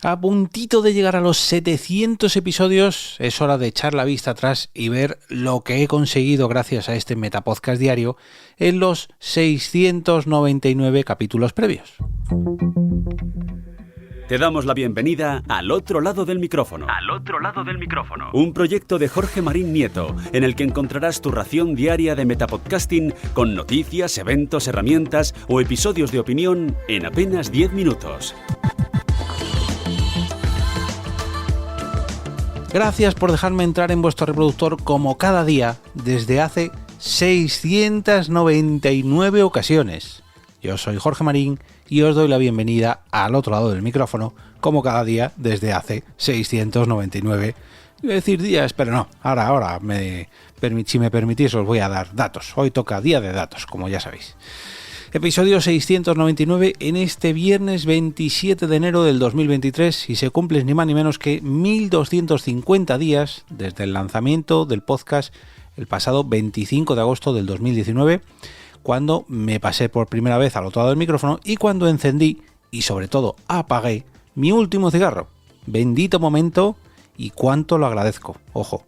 A puntito de llegar a los 700 episodios, es hora de echar la vista atrás y ver lo que he conseguido gracias a este Metapodcast diario en los 699 capítulos previos. Te damos la bienvenida Al Otro Lado del Micrófono. Al Otro Lado del Micrófono. Un proyecto de Jorge Marín Nieto, en el que encontrarás tu ración diaria de metapodcasting con noticias, eventos, herramientas o episodios de opinión en apenas 10 minutos. Gracias por dejarme entrar en vuestro reproductor como cada día desde hace 699 ocasiones. Yo soy Jorge Marín y os doy la bienvenida al otro lado del micrófono como cada día desde hace 699. Iba a decir días, pero no. Ahora, si me permitís, os voy a dar datos. Hoy toca día de datos, como ya sabéis. Episodio 699 en este viernes 27 de enero del 2023 y se cumplen ni más ni menos que 1250 días desde el lanzamiento del podcast el pasado 25 de agosto del 2019, cuando me pasé por primera vez al otro lado del micrófono y cuando encendí y sobre todo apagué mi último cigarro. Bendito momento y cuánto lo agradezco. Ojo,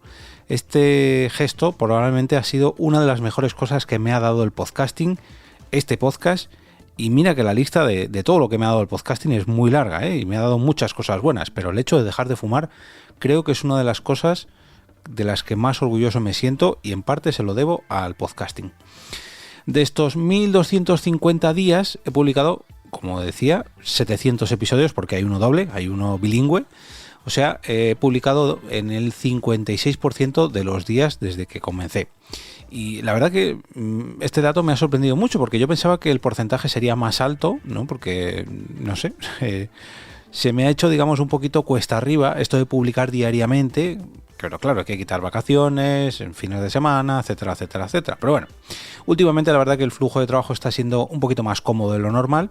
este gesto probablemente ha sido una de las mejores cosas que me ha dado el podcasting, este podcast, y mira que la lista de todo lo que me ha dado el podcasting es muy larga, y me ha dado muchas cosas buenas, pero el hecho de dejar de fumar creo que es una de las cosas de las que más orgulloso me siento y en parte se lo debo al podcasting. De estos 1250 días he publicado, como decía, 700 episodios porque hay uno doble, hay uno bilingüe. O sea, he publicado en el 56% de los días desde que comencé. Y la verdad que este dato me ha sorprendido mucho porque yo pensaba que el porcentaje sería más alto, ¿no? Porque, no sé, se me ha hecho, digamos, un poquito cuesta arriba esto de publicar diariamente. Pero claro, hay que quitar vacaciones, en fines de semana, etcétera, etcétera, etcétera. Pero bueno, últimamente la verdad que el flujo de trabajo está siendo un poquito más cómodo de lo normal.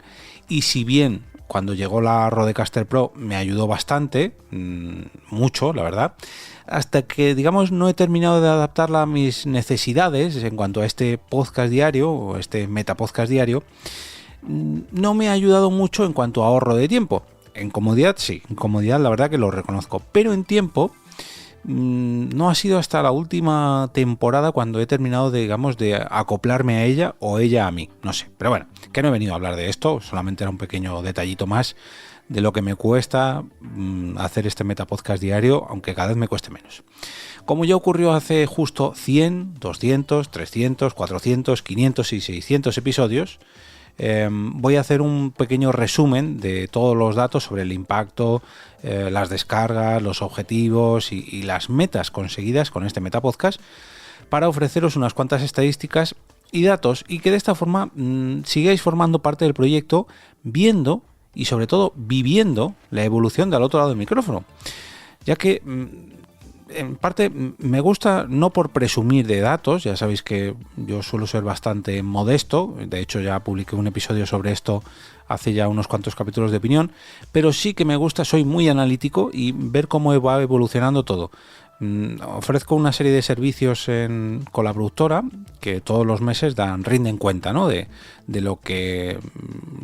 Y si bien cuando llegó la Rodecaster Pro me ayudó bastante, mucho, la verdad, hasta que, digamos, no he terminado de adaptarla a mis necesidades en cuanto a este podcast diario o este metapodcast diario, no me ha ayudado mucho en cuanto a ahorro de tiempo. En comodidad, sí, en comodidad la verdad que lo reconozco, pero en tiempo no ha sido hasta la última temporada cuando he terminado de, digamos, de acoplarme a ella o ella a mí, no sé, pero bueno, que no he venido a hablar de esto, solamente era un pequeño detallito más de lo que me cuesta hacer este metapodcast diario, aunque cada vez me cueste menos. Como ya ocurrió hace justo 100, 200, 300, 400, 500 y 600 episodios, voy a hacer un pequeño resumen de todos los datos sobre el impacto, las descargas, los objetivos y las metas conseguidas con este metapodcast para ofreceros unas cuantas estadísticas y datos y que de esta forma sigáis formando parte del proyecto, viendo y sobre todo viviendo la evolución del otro lado del micrófono, ya que en parte me gusta no por presumir de datos, ya sabéis que yo suelo ser bastante modesto, de hecho ya publiqué un episodio sobre esto hace ya unos cuantos capítulos de opinión, pero sí que me gusta, soy muy analítico y ver cómo va evolucionando todo. Ofrezco una serie de servicios con la productora que todos los meses rinden cuenta, ¿no? de lo que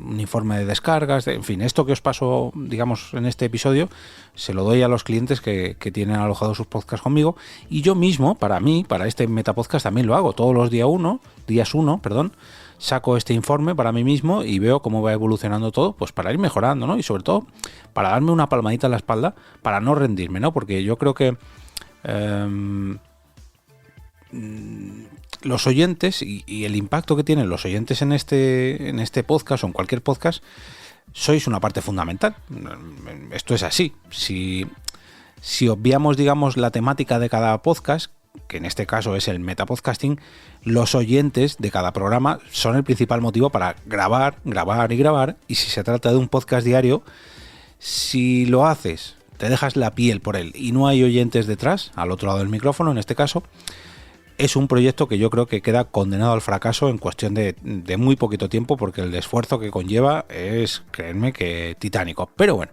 un informe de descargas, en fin, esto que os paso, digamos, en este episodio, se lo doy a los clientes que tienen alojados sus podcasts conmigo y yo mismo, para este metapodcast también lo hago, todos los días uno, saco este informe para mí mismo y veo cómo va evolucionando todo, pues para ir mejorando, ¿no? Y sobre todo para darme una palmadita en la espalda, para no rendirme, ¿no? Porque yo creo que los oyentes y el impacto que tienen los oyentes en este podcast o en cualquier podcast, sois una parte fundamental. Esto es así. Si obviamos, digamos, la temática de cada podcast, que en este caso es el metapodcasting, los oyentes de cada programa son el principal motivo para grabar, y si se trata de un podcast diario, si lo haces, te dejas la piel por él y no hay oyentes detrás, al otro lado del micrófono en este caso, es un proyecto que yo creo que queda condenado al fracaso en cuestión de muy poquito tiempo, porque el esfuerzo que conlleva es, créanme, que titánico. Pero bueno,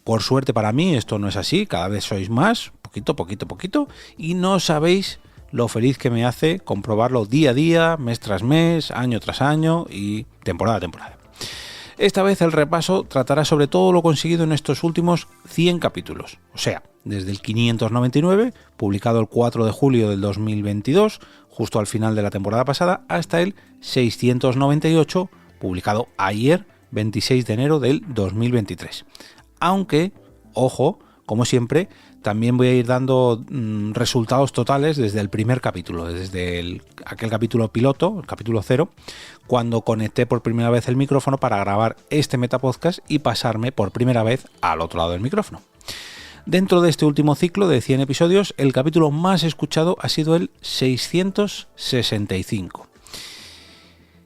por suerte para mí esto no es así, cada vez sois más, poquito, y no sabéis lo feliz que me hace comprobarlo día a día, mes tras mes, año tras año y temporada a temporada. Esta vez el repaso tratará sobre todo lo conseguido en estos últimos 100 capítulos, o sea, desde el 599, publicado el 4 de julio del 2022, justo al final de la temporada pasada, hasta el 698, publicado ayer, 26 de enero del 2023. Aunque, ojo, como siempre, también voy a ir dando resultados totales desde el primer capítulo, desde aquel capítulo piloto, el capítulo 0, cuando conecté por primera vez el micrófono para grabar este Metapodcast y pasarme por primera vez al otro lado del micrófono. Dentro de este último ciclo de 100 episodios, el capítulo más escuchado ha sido el 665.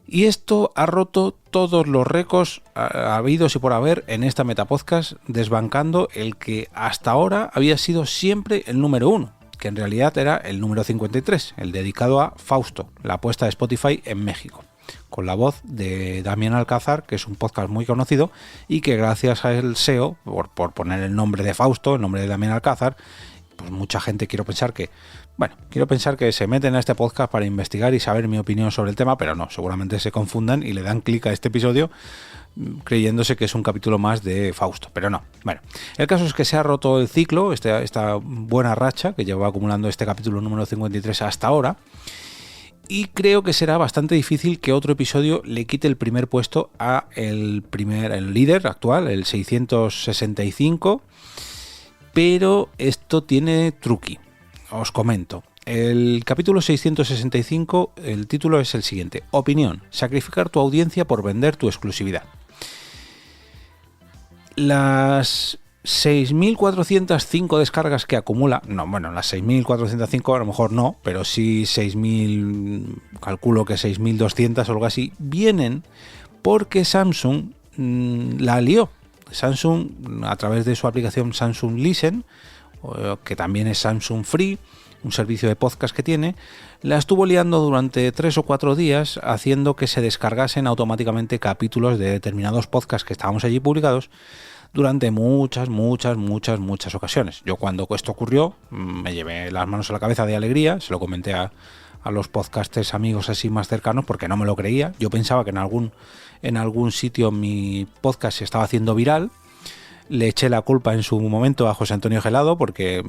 Y esto ha roto todos los récords habidos y por haber en esta Metapodcast, desbancando el que hasta ahora había sido siempre el número 1, que en realidad era el número 53, el dedicado a Fausto, la apuesta de Spotify en México, con la voz de Damián Alcázar, que es un podcast muy conocido y que gracias al SEO, por poner el nombre de Fausto, el nombre de Damián Alcázar, pues mucha gente quiero pensar que se meten a este podcast para investigar y saber mi opinión sobre el tema, pero no, seguramente se confundan y le dan clic a este episodio creyéndose que es un capítulo más de Fausto, pero no. Bueno, el caso es que se ha roto el ciclo, esta buena racha que lleva acumulando este capítulo número 53 hasta ahora, y creo que será bastante difícil que otro episodio le quite el primer puesto a el líder actual, el 665, pero esto tiene truqui. Os comento. El capítulo 665, el título es el siguiente: Opinión, sacrificar tu audiencia por vender tu exclusividad. Las 6.405 descargas que acumula, las 6.405 a lo mejor no, pero sí 6.000, calculo que 6.200 o algo así, vienen porque Samsung la lió. Samsung, a través de su aplicación Samsung Listen, que también es Samsung Free, un servicio de podcast que tiene, la estuvo liando durante 3 o 4 días, haciendo que se descargasen automáticamente capítulos de determinados podcasts que estábamos allí publicados durante muchas ocasiones. Yo, cuando esto ocurrió, me llevé las manos a la cabeza de alegría, se lo comenté a los podcasters amigos así más cercanos, porque no me lo creía. Yo pensaba que en algún sitio mi podcast se estaba haciendo viral. Le eché la culpa en su momento a José Antonio Gelado porque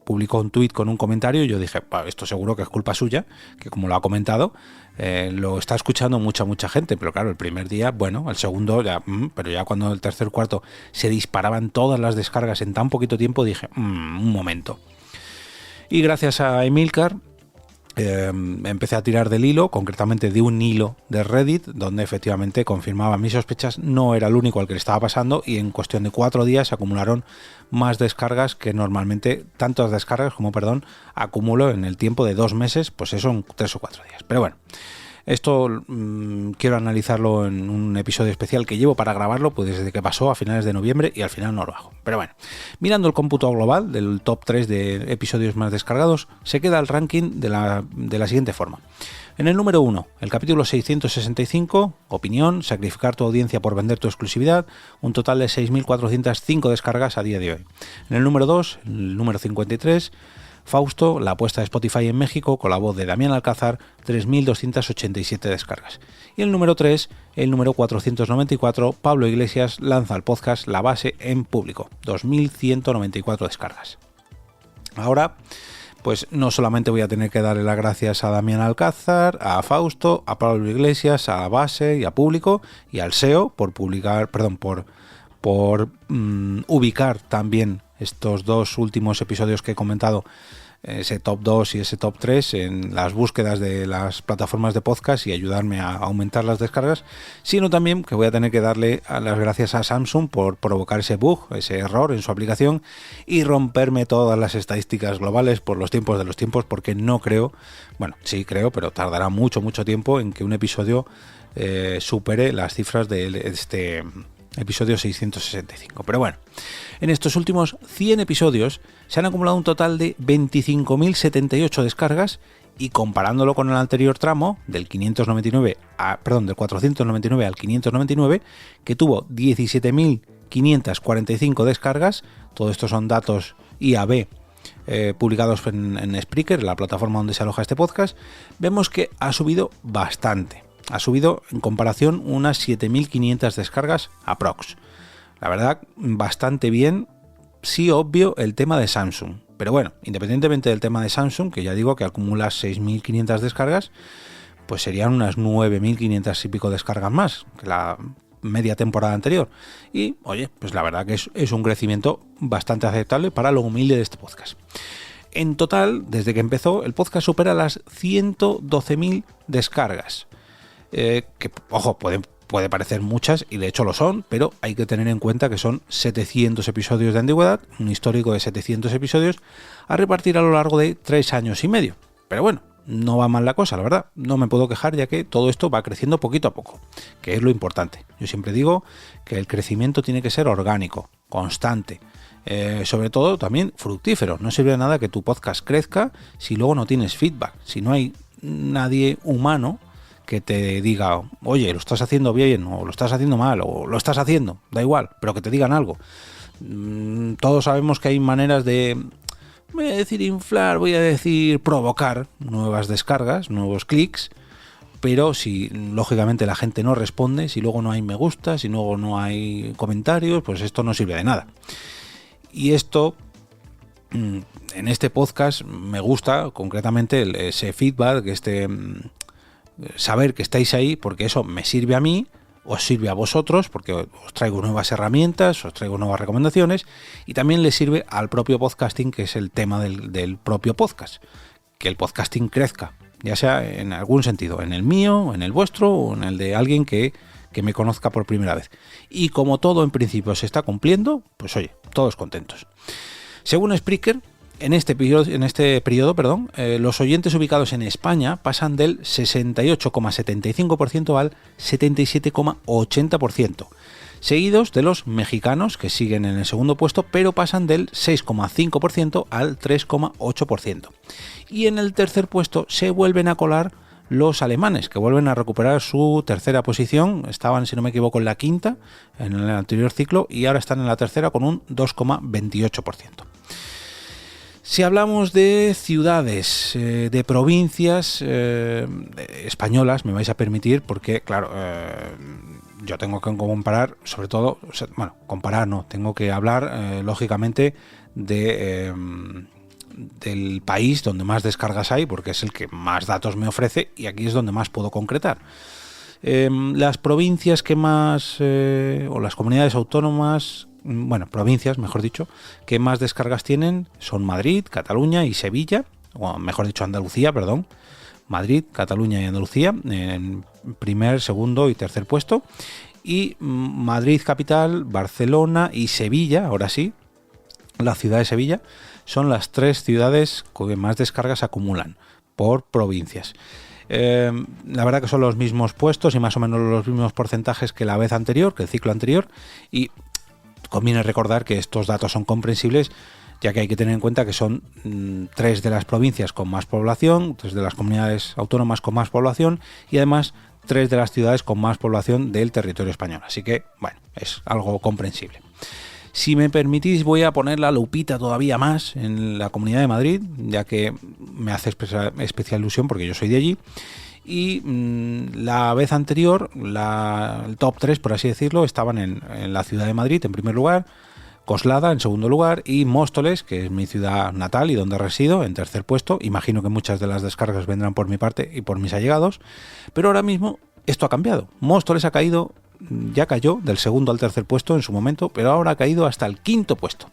publicó un tuit con un comentario y yo dije, esto seguro que es culpa suya, que como lo ha comentado, lo está escuchando mucha gente, pero claro, el primer día, el segundo ya, pero ya cuando el tercer, cuarto se disparaban todas las descargas en tan poquito tiempo, dije, un momento. Y gracias a Emilcar, empecé a tirar del hilo, concretamente de un hilo de Reddit, donde efectivamente confirmaba mis sospechas, no era el único al que le estaba pasando, y en cuestión de 4 días acumularon más descargas que normalmente, tantas descargas como, acumulo en el tiempo de 2 meses, pues eso en 3 o 4 días. Pero bueno, esto quiero analizarlo en un episodio especial que llevo para grabarlo, pues desde que pasó a finales de noviembre, y al final no lo hago. Pero bueno, mirando el cómputo global del top 3 de episodios más descargados, se queda el ranking de la siguiente forma. En el número 1, el capítulo 665, Opinión, sacrificar tu audiencia por vender tu exclusividad, un total de 6.405 descargas a día de hoy. En el número 2, el número 53, Fausto, la apuesta de Spotify en México, con la voz de Damián Alcázar, 3.287 descargas. Y el número 3, el número 494, Pablo Iglesias lanza el podcast La Base en Público, 2.194 descargas. Ahora, pues no solamente voy a tener que darle las gracias a Damián Alcázar, a Fausto, a Pablo Iglesias, a La Base y a Público, y al SEO por ubicar también estos 2 últimos episodios que he comentado, ese top 2 y ese top 3 en las búsquedas de las plataformas de podcast y ayudarme a aumentar las descargas, sino también que voy a tener que darle las gracias a Samsung por provocar ese bug, ese error en su aplicación y romperme todas las estadísticas globales por los tiempos de los tiempos, porque no creo, sí creo, pero tardará mucho tiempo en que un episodio supere las cifras de este episodio 665. Pero bueno, en estos últimos 100 episodios se han acumulado un total de 25.078 descargas, y comparándolo con el anterior tramo del 499 al 599, que tuvo 17.545 descargas, todo esto son datos IAB publicados en Spreaker, la plataforma donde se aloja este podcast, vemos que ha subido bastante. ha subido en comparación unas 7.500 descargas aprox. La verdad, bastante bien. Sí, obvio, el tema de Samsung. Pero bueno, independientemente del tema de Samsung, que ya digo que acumula 6.500 descargas, pues serían unas 9.500 y pico descargas más que la media temporada anterior. Y, oye, pues la verdad que es un crecimiento bastante aceptable para lo humilde de este podcast. En total, desde que empezó, el podcast supera las 112.000 descargas. Que, ojo, puede parecer muchas, y de hecho lo son, pero hay que tener en cuenta que son 700 episodios de antigüedad, un histórico de 700 episodios, a repartir a lo largo de 3 años y medio. Pero bueno, no va mal la cosa, la verdad. No me puedo quejar, ya que todo esto va creciendo poquito a poco, que es lo importante. Yo siempre digo que el crecimiento tiene que ser orgánico, constante, sobre todo también fructífero. No sirve de nada que tu podcast crezca si luego no tienes feedback, si no hay nadie humano que te diga, oye, lo estás haciendo bien, o lo estás haciendo mal, o lo estás haciendo, da igual, pero que te digan algo. Todos sabemos que hay maneras de, voy a decir inflar, voy a decir provocar nuevas descargas, nuevos clics, pero si lógicamente la gente no responde, si luego no hay me gusta, si luego no hay comentarios, pues esto no sirve de nada. Y esto, en este podcast, me gusta concretamente ese feedback, saber que estáis ahí, porque eso me sirve a mí, os sirve a vosotros, porque os traigo nuevas herramientas, os traigo nuevas recomendaciones, y también le sirve al propio podcasting, que es el tema del propio podcast, que el podcasting crezca, ya sea en algún sentido, en el mío, en el vuestro, o en el de alguien que me conozca por primera vez. Y como todo en principio se está cumpliendo, pues oye, todos contentos. Según Spreaker, en este periodo, los oyentes ubicados en España pasan del 68,75% al 77,80%, seguidos de los mexicanos, que siguen en el segundo puesto, pero pasan del 6,5% al 3,8%. Y en el tercer puesto se vuelven a colar los alemanes, que vuelven a recuperar su tercera posición. Estaban, si no me equivoco, en la quinta en el anterior ciclo, y ahora están en la tercera con un 2,28%. Si hablamos de ciudades, de provincias españolas, me vais a permitir, porque claro, yo tengo que comparar, sobre todo, tengo que hablar lógicamente del país donde más descargas hay, porque es el que más datos me ofrece, y aquí es donde más puedo concretar. Las provincias que más, o las comunidades autónomas, provincias, mejor dicho, que más descargas tienen son Madrid, Cataluña y Sevilla, o mejor dicho Andalucía, perdón. Madrid, Cataluña y Andalucía en primer, segundo y tercer puesto, y Madrid capital, Barcelona y Sevilla, ahora sí, la ciudad de Sevilla, son las 3 ciudades que más descargas acumulan por provincias. La verdad que son los mismos puestos y más o menos los mismos porcentajes que la vez anterior, que el ciclo anterior, y conviene recordar que estos datos son comprensibles, ya que hay que tener en cuenta que son 3 de las provincias con más población, 3 de las comunidades autónomas con más población, y además 3 de las ciudades con más población del territorio español. Así que, bueno, es algo comprensible. Si me permitís, voy a poner la lupita todavía más en la Comunidad de Madrid, ya que me hace especial ilusión porque yo soy de allí. Y la vez anterior, el top 3, por así decirlo, estaban en la ciudad de Madrid en primer lugar, Coslada en segundo lugar y Móstoles, que es mi ciudad natal y donde resido, en tercer puesto. Imagino que muchas de las descargas vendrán por mi parte y por mis allegados, pero ahora mismo esto ha cambiado. Móstoles ya cayó del segundo al tercer puesto en su momento, pero ahora ha caído hasta el quinto puesto.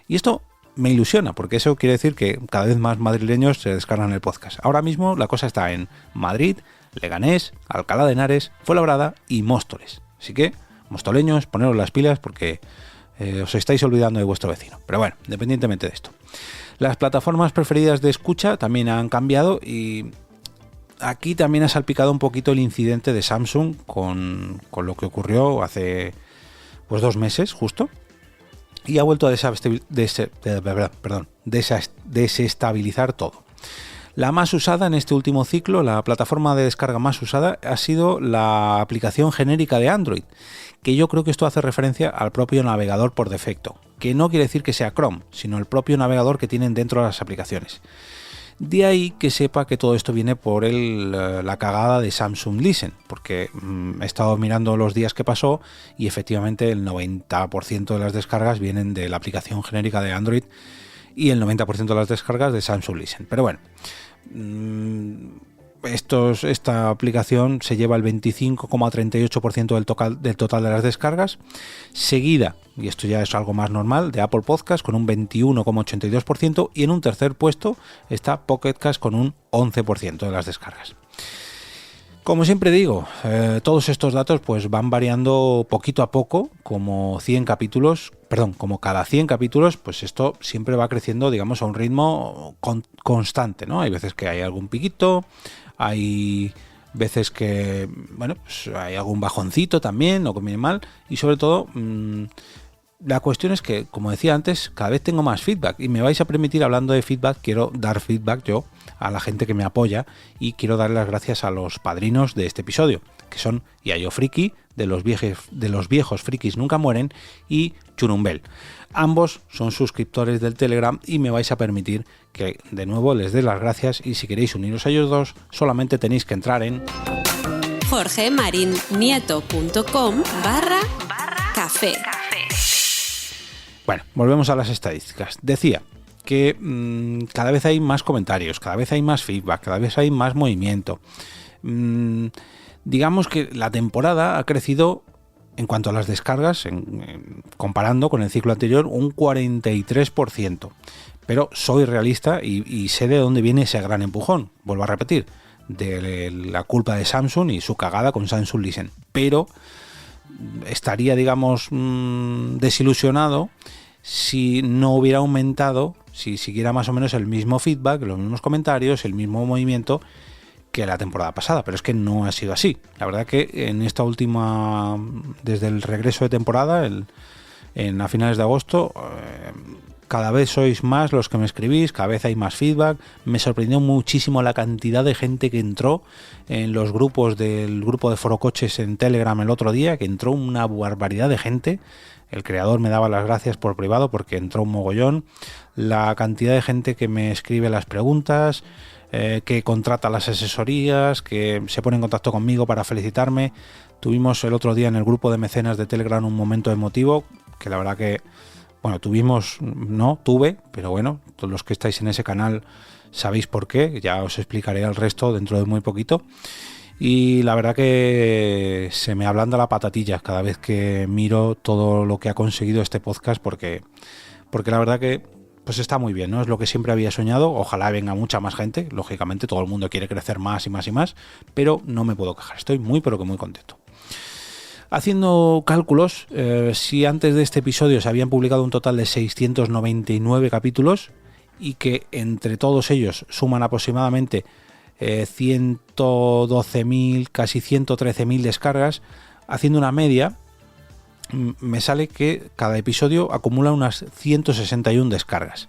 Y esto me ilusiona, porque eso quiere decir que cada vez más madrileños se descargan el podcast. Ahora mismo la cosa está en Madrid, Leganés, Alcalá de Henares, Fuenlabrada y Móstoles. Así que, mostoleños, poneros las pilas porque os estáis olvidando de vuestro vecino. Pero bueno, independientemente de esto. Las plataformas preferidas de escucha también han cambiado, y aquí también ha salpicado un poquito el incidente de Samsung con lo que ocurrió hace 2 meses justo, y ha vuelto a desestabilizar todo. La más usada en este último ciclo, la plataforma de descarga más usada, ha sido la aplicación genérica de Android, que yo creo que esto hace referencia al propio navegador por defecto, que no quiere decir que sea Chrome, sino el propio navegador que tienen dentro de las aplicaciones. De ahí que sepa que todo esto viene por la cagada de Samsung Listen, porque he estado mirando los días que pasó y efectivamente el 90% de las descargas vienen de la aplicación genérica de Android y el 90% de las descargas de Samsung Listen. Pero bueno, esta aplicación se lleva el 25,38% del total de las descargas, seguida, y esto ya es algo más normal, de Apple Podcast con un 21,82%, y en un tercer puesto está Pocket Cast con un 11% de las descargas. Como siempre digo, todos estos datos pues van variando poquito a poco, como cada 100 capítulos, pues esto siempre va creciendo, digamos, a un ritmo constante, ¿no? Hay veces que hay algún piquito, hay veces que, bueno, pues hay algún bajoncito también, no conviene mal, y sobre todo, la cuestión es que, como decía antes, cada vez tengo más feedback, y me vais a permitir, hablando de feedback, quiero dar feedback yo a la gente que me apoya, y quiero darle las gracias a los padrinos de este episodio, que son Yayo Friki, de los viejos frikis nunca mueren, y Churumbel. Ambos son suscriptores del Telegram y me vais a permitir que de nuevo les dé las gracias, y si queréis uniros a ellos dos, solamente tenéis que entrar en jorgemarinieto.com/café. Bueno, volvemos a las estadísticas. Decía que cada vez hay más comentarios, cada vez hay más feedback, cada vez hay más movimiento. Digamos que la temporada ha crecido en cuanto a las descargas, comparando con el ciclo anterior, un 43%. Pero soy realista y sé de dónde viene ese gran empujón. Vuelvo a repetir, de la culpa de Samsung y su cagada con Samsung Listen. Pero estaría, digamos, desilusionado si no hubiera aumentado, si siguiera más o menos el mismo feedback, los mismos comentarios, el mismo movimiento que la temporada pasada, pero es que no ha sido así. La verdad que en esta última, desde el regreso de temporada, a finales de agosto, cada vez sois más los que me escribís, cada vez hay más feedback. Me sorprendió muchísimo la cantidad de gente que entró en los grupos del grupo de Forocoches en Telegram el otro día, que entró una barbaridad de gente. El creador me daba las gracias por privado porque entró un mogollón. La cantidad de gente que me escribe las preguntas, que contrata las asesorías, que se pone en contacto conmigo para felicitarme. Tuvimos el otro día en el grupo de mecenas de Telegram un momento emotivo, que la verdad que, bueno, tuve, pero bueno, todos los que estáis en ese canal sabéis por qué, ya os explicaré el resto dentro de muy poquito. Y la verdad que se me ablanda la patatilla cada vez que miro todo lo que ha conseguido este podcast, porque la verdad que pues está muy bien, ¿no? Es lo que siempre había soñado. Ojalá venga mucha más gente. Lógicamente todo el mundo quiere crecer más y más y más, pero no me puedo quejar. Estoy muy pero que muy contento. Haciendo cálculos, si antes de este episodio se habían publicado un total de 699 capítulos y que entre todos ellos suman aproximadamente 112.000, casi 113.000 descargas, haciendo una media, me sale que cada episodio acumula unas 161 descargas.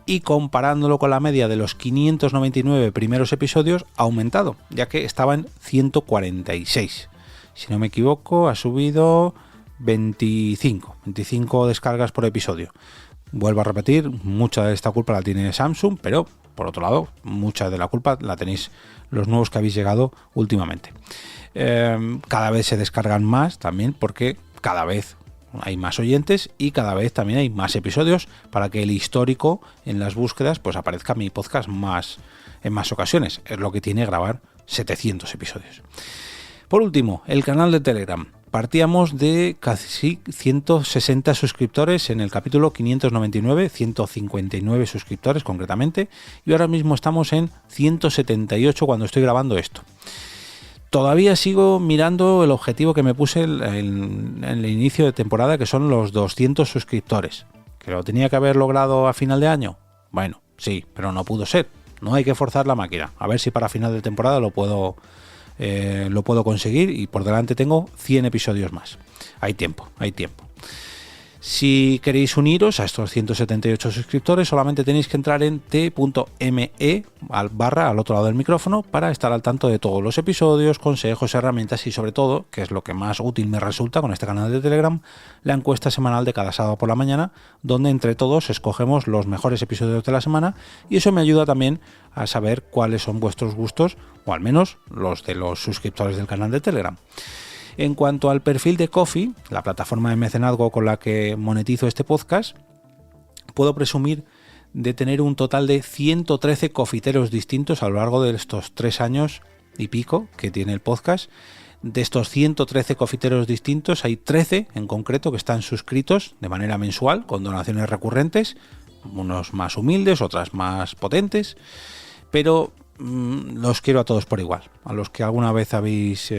Y comparándolo con la media de los 599 primeros episodios, ha aumentado, ya que estaba en 146. Si no me equivoco, ha subido 25 descargas por episodio. Vuelvo a repetir, mucha de esta culpa la tiene Samsung, pero por otro lado, mucha de la culpa la tenéis los nuevos que habéis llegado últimamente. Cada vez se descargan más también, porque cada vez hay más oyentes y cada vez también hay más episodios para que el histórico en las búsquedas pues aparezca mi podcast en más ocasiones. Es lo que tiene grabar 700 episodios. Por último, el canal de Telegram. Partíamos de casi 160 suscriptores en el capítulo 599, 159 suscriptores concretamente, y ahora mismo estamos en 178 cuando estoy grabando esto. Todavía sigo mirando el objetivo que me puse en el inicio de temporada, que son los 200 suscriptores. ¿Que lo tenía que haber logrado a final de año? Bueno, sí, pero no pudo ser. No hay que forzar la máquina. A ver si para final de temporada lo puedo conseguir, y por delante tengo 100 episodios más. Hay tiempo. Si queréis uniros a estos 178 suscriptores, solamente tenéis que entrar en t.me al otro lado del micrófono para estar al tanto de todos los episodios, consejos, herramientas y sobre todo, que es lo que más útil me resulta con este canal de Telegram, la encuesta semanal de cada sábado por la mañana, donde entre todos escogemos los mejores episodios de la semana y eso me ayuda también a saber cuáles son vuestros gustos, o al menos los de los suscriptores del canal de Telegram. En cuanto al perfil de Ko-fi, la plataforma de mecenazgo con la que monetizo este podcast, puedo presumir de tener un total de 113 cofiteros distintos a lo largo de estos 3 años y pico que tiene el podcast. De estos 113 cofiteros distintos, hay 13 en concreto que están suscritos de manera mensual con donaciones recurrentes, unos más humildes, otras más potentes, pero los quiero a todos por igual, a los que alguna vez habéis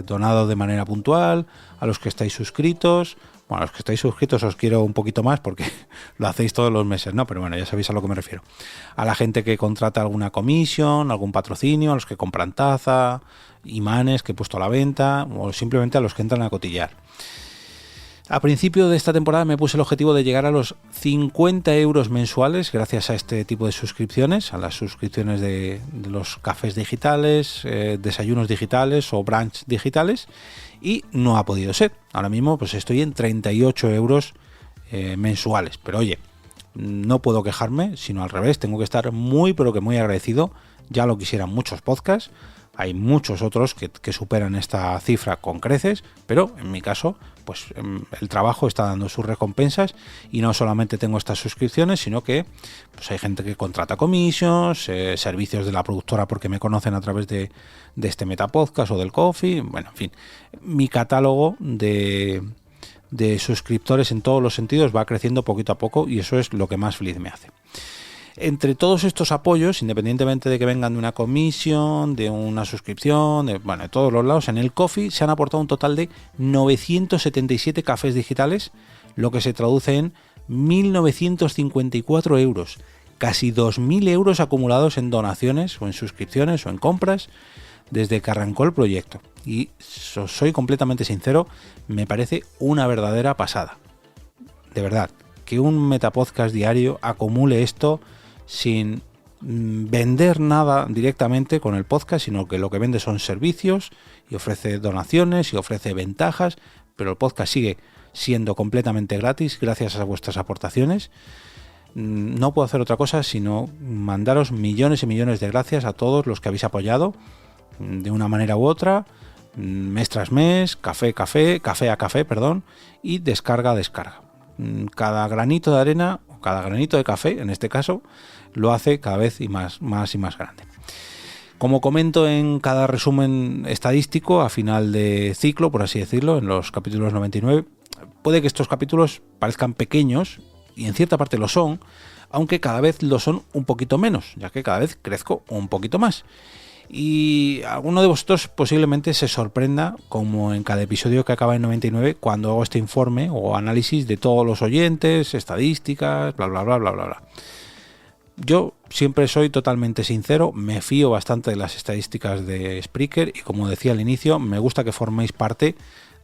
donado de manera puntual, a los que estáis suscritos. Bueno, a los que estáis suscritos os quiero un poquito más porque lo hacéis todos los meses, ¿no? Pero bueno, ya sabéis a lo que me refiero. A la gente que contrata alguna comisión, algún patrocinio, a los que compran taza, imanes que he puesto a la venta, o simplemente a los que entran a cotillar. A principio de esta temporada me puse el objetivo de llegar a los 50 euros mensuales gracias a este tipo de suscripciones, a las suscripciones de los cafés digitales, desayunos digitales o brunch digitales, y no ha podido ser. Ahora mismo pues estoy en 38 euros mensuales, pero oye, no puedo quejarme, sino al revés, tengo que estar muy pero que muy agradecido. Ya lo quisieran muchos podcasts, hay muchos otros que superan esta cifra con creces, pero en mi caso pues el trabajo está dando sus recompensas y no solamente tengo estas suscripciones, sino que pues hay gente que contrata commissions, servicios de la productora porque me conocen a través de este Metapodcast o del Ko-fi. Bueno, en fin, mi catálogo de suscriptores en todos los sentidos va creciendo poquito a poco y eso es lo que más feliz me hace. Entre todos estos apoyos, independientemente de que vengan de una comisión, de una suscripción, de todos los lados, en el Ko-fi se han aportado un total de 977 cafés digitales, lo que se traduce en 1.954 euros, casi 2.000 euros acumulados en donaciones o en suscripciones o en compras desde que arrancó el proyecto. Y soy completamente sincero, me parece una verdadera pasada. De verdad, que un Metapodcast diario acumule esto sin vender nada directamente con el podcast, sino que lo que vende son servicios y ofrece donaciones y ofrece ventajas, pero el podcast sigue siendo completamente gratis gracias a vuestras aportaciones. No puedo hacer otra cosa sino mandaros millones y millones de gracias a todos los que habéis apoyado de una manera u otra, mes tras mes, café a café, y descarga a descarga. Cada granito de arena, o cada granito de café, en este caso, lo hace cada vez y más grande. Como comento en cada resumen estadístico a final de ciclo, por así decirlo, en los capítulos 99, puede que estos capítulos parezcan pequeños, y en cierta parte lo son, aunque cada vez lo son un poquito menos, ya que cada vez crezco un poquito más. Y alguno de vosotros posiblemente se sorprenda, como en cada episodio que acaba en 99, cuando hago este informe o análisis de todos los oyentes, estadísticas, bla bla bla bla bla bla. Yo siempre soy totalmente sincero, me fío bastante de las estadísticas de Spreaker y, como decía al inicio, me gusta que forméis parte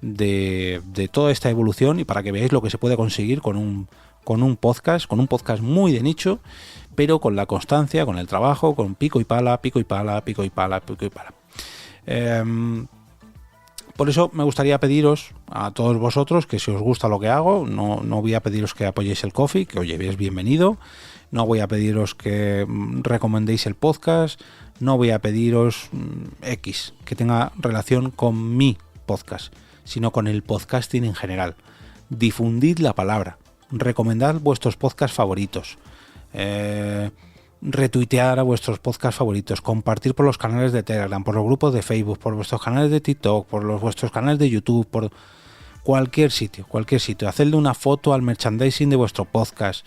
de toda esta evolución y para que veáis lo que se puede conseguir con un podcast muy de nicho, pero con la constancia, con el trabajo, con pico y pala. Por eso me gustaría pediros a todos vosotros que si os gusta lo que hago, no voy a pediros que apoyéis el Ko-fi, que oye, es bienvenido, no voy a pediros que recomendéis el podcast, no voy a pediros que tenga relación con mi podcast, sino con el podcasting en general. Difundid la palabra, recomendad vuestros podcasts favoritos, retuitear a vuestros podcasts favoritos, compartir por los canales de Telegram, por los grupos de Facebook, por vuestros canales de TikTok, por vuestros canales de YouTube, por cualquier sitio, hacedle una foto al merchandising de vuestro podcast,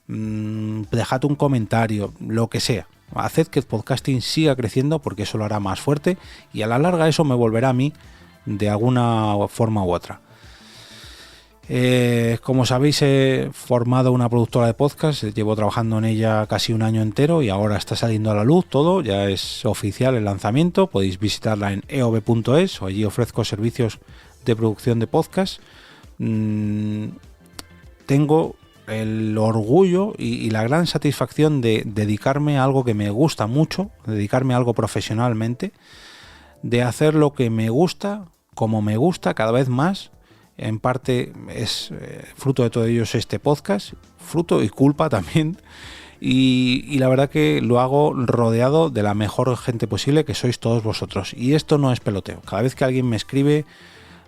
dejad un comentario, lo que sea, haced que el podcasting siga creciendo porque eso lo hará más fuerte y a la larga eso me volverá a mí de alguna forma u otra. Como sabéis, he formado una productora de podcast, llevo trabajando en ella casi un año entero y ahora está saliendo a la luz todo, ya es oficial el lanzamiento, podéis visitarla en eob.es, o allí ofrezco servicios de producción de podcast. tengo el orgullo y la gran satisfacción de dedicarme a algo que me gusta mucho, dedicarme a algo profesionalmente, de hacer lo que me gusta, como me gusta cada vez más. En parte es fruto de todo ello es este podcast, fruto y culpa también, y la verdad que lo hago rodeado de la mejor gente posible, que sois todos vosotros, y esto no es peloteo. Cada vez que alguien me escribe,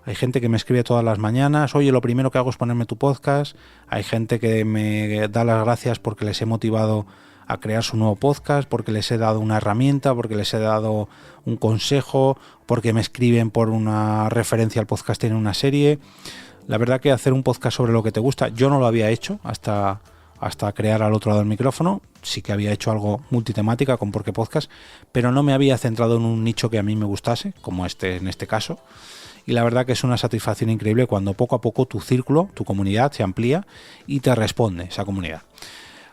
hay gente que me escribe todas las mañanas, oye, lo primero que hago es ponerme tu podcast. Hay gente que me da las gracias porque les he motivado a crear su nuevo podcast, porque les he dado una herramienta, porque les he dado un consejo, porque me escriben por una referencia al podcast en una serie. La verdad que hacer un podcast sobre lo que te gusta, yo no lo había hecho hasta crear Al otro lado del micrófono. Sí que había hecho algo multitemática con Por qué Podcast, pero no me había centrado en un nicho que a mí me gustase, como en este caso. Y la verdad que es una satisfacción increíble cuando poco a poco tu círculo, tu comunidad se amplía y te responde esa comunidad.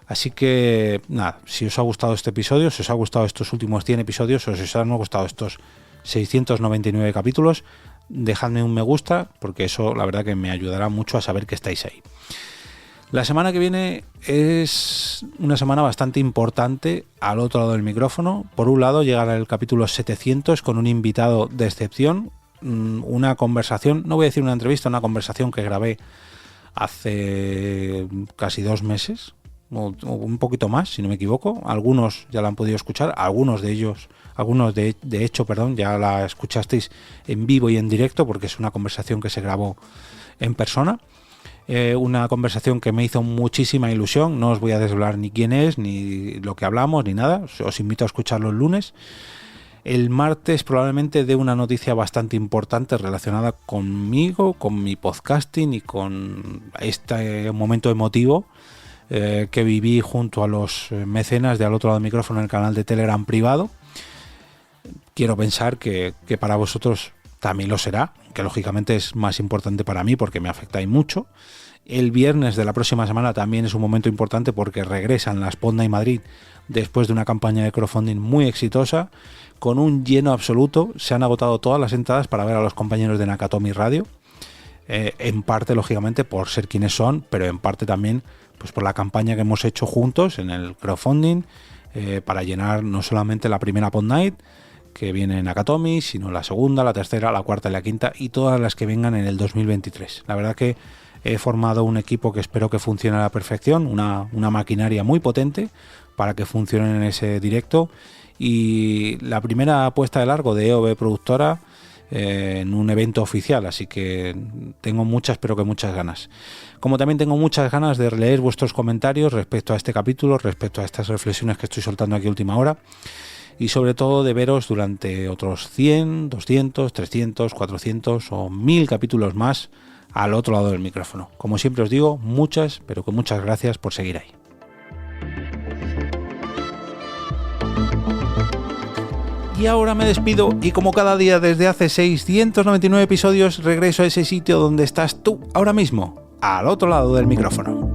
Así que nada, si os ha gustado este episodio, si os ha gustado estos últimos 100 episodios, o si os han gustado estos 699 capítulos, dejadme un me gusta, porque eso la verdad que me ayudará mucho a saber que estáis ahí. La semana que viene es una semana bastante importante al otro lado del micrófono. Por un lado llegará el capítulo 700 con un invitado de excepción, una conversación, no voy a decir una entrevista, una conversación que grabé hace casi 2 meses, o un poquito más, si no me equivoco. Algunos ya la han podido escuchar, algunos de hecho, ya la escuchasteis en vivo y en directo, porque es una conversación que se grabó en persona. Una conversación que me hizo muchísima ilusión. No os voy a desvelar ni quién es, ni lo que hablamos, ni nada. Os invito a escucharlo el lunes. El martes probablemente dé una noticia bastante importante relacionada conmigo, con mi podcasting y con este momento emotivo que viví junto a los mecenas de Al otro lado del micrófono en el canal de Telegram privado. Quiero pensar que para vosotros también lo será, que lógicamente es más importante para mí porque me afectáis mucho. El viernes de la próxima semana también es un momento importante porque regresan las Pod Night Madrid después de una campaña de crowdfunding muy exitosa, con un lleno absoluto. Se han agotado todas las entradas para ver a los compañeros de Nakatomi Radio, en parte lógicamente por ser quienes son, pero en parte también pues por la campaña que hemos hecho juntos en el crowdfunding, para llenar no solamente la primera Pod Night que viene en Nakatomi, sino la segunda, la tercera, la cuarta y la quinta, y todas las que vengan en el 2023. La verdad que he formado un equipo que espero que funcione a la perfección, una maquinaria muy potente para que funcione en ese directo, y la primera apuesta de largo de EOB Productora en un evento oficial, así que tengo muchas ganas. Como también tengo muchas ganas de leer vuestros comentarios respecto a este capítulo, respecto a estas reflexiones que estoy soltando aquí a última hora, y sobre todo de veros durante otros 100, 200, 300, 400 o 1000 capítulos más al otro lado del micrófono. Como siempre os digo, muchas gracias por seguir ahí. Y ahora me despido, y como cada día desde hace 699 episodios, regreso a ese sitio donde estás tú ahora mismo, al otro lado del micrófono.